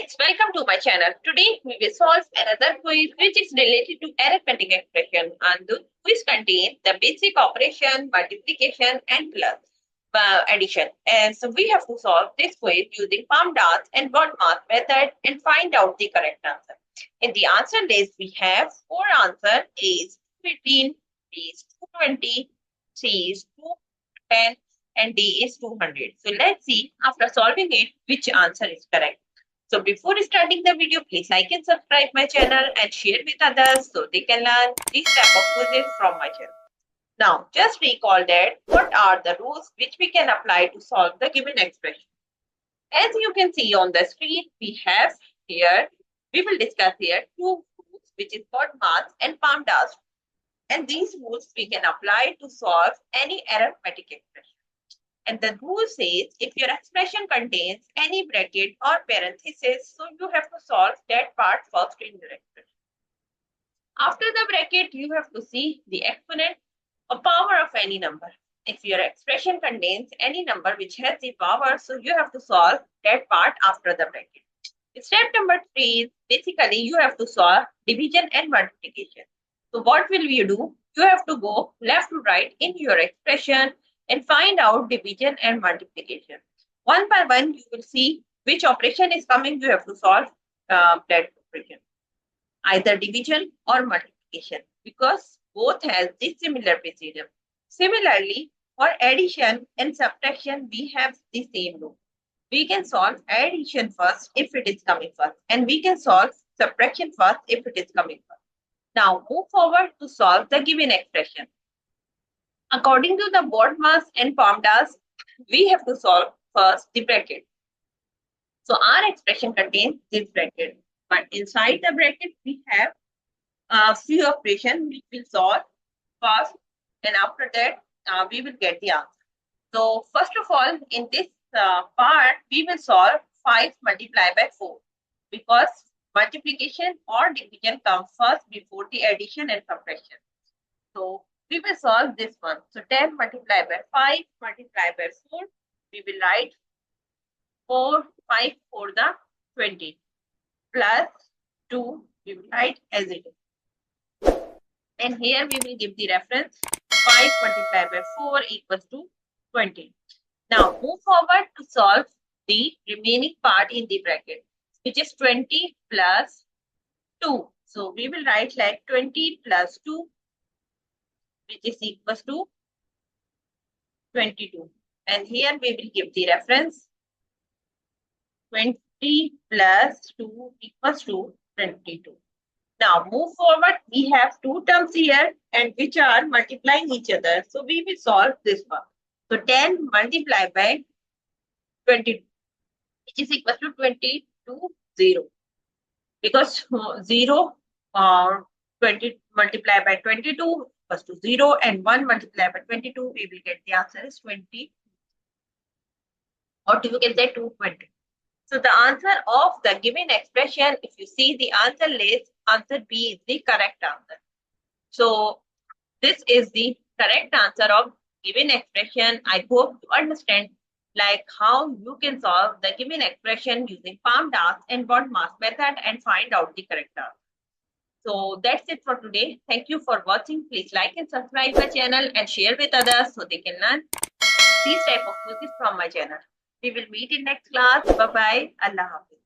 guys, welcome to my channel. Today we will solve another quiz which is related to arithmetic expression, and the quiz contains the basic operation, multiplication and plus addition. And so we have to solve this quiz using palm dance and word math method and find out the correct answer. In the answer list we have four answers: A is 15, B is 220, C is 210 and D is 200. So let's see after solving it which answer is correct. So before starting the video, please like and subscribe my channel and share with others so they can learn this type of quizzes from my channel. Now, just recall that what are the rules which we can apply to solve the given expression. As you can see on the screen, we have here, we will discuss here two rules which is called math and PAMDAS. And these rules we can apply to solve any arithmetic expression. And the rule says if your expression contains any bracket or parenthesis, so you have to solve that part first in your expression. After the bracket, you have to see the exponent or power of any number. If your expression contains any number which has the power, so you have to solve that part after the bracket. Step number 3 is basically you have to solve division and multiplication. So what will you do? You have to go left to right in your expression and find out division and multiplication. One by one, you will see which operation is coming. You have to solve that operation, either division or multiplication, because both has the similar procedure. Similarly, for addition and subtraction, we have the same rule. We can solve addition first if it is coming first, and we can solve subtraction first if it is coming first. Now, move forward to solve the given expression. According to the board mass and PAMDAS, we have to solve first the bracket. So our expression contains this bracket, but inside the bracket we have a few operations which will solve first, and after that we will get the answer. So first of all, in this part we will solve 5 multiplied by 4, because multiplication or division comes first before the addition and subtraction. So we will solve this one. So 10 multiplied by 5 multiplied by 4. We will write 4, 5 for the 20 plus 2. We will write as it is. And here we will give the reference 5 multiplied by 4 equals to 20. Now move forward to solve the remaining part in the bracket, which is 20 plus 2. So we will write like 20 plus 2, which is equals to 22. And here we will give the reference 20 plus 2 equals to 22. Now move forward. We have two terms here and which are multiplying each other. So we will solve this one. So 10 multiplied by 22, which is equals to 22, 0. Because 0 20 multiplied by 22 equals to 0, and 1 multiplied by 22, we will get the answer is 20, or you can say 220. So the answer of the given expression, if you see the answer list, answer B is the correct answer. So this is the correct answer of given expression. I hope you understand like how you can solve the given expression using PAMDAS and word math method and find out the correct answer. So that's it for today. Thank you for watching. Please like and subscribe my channel and share with others so they can learn these type of quizzes from my channel. We will meet in next class. Bye bye. Allah Hafiz.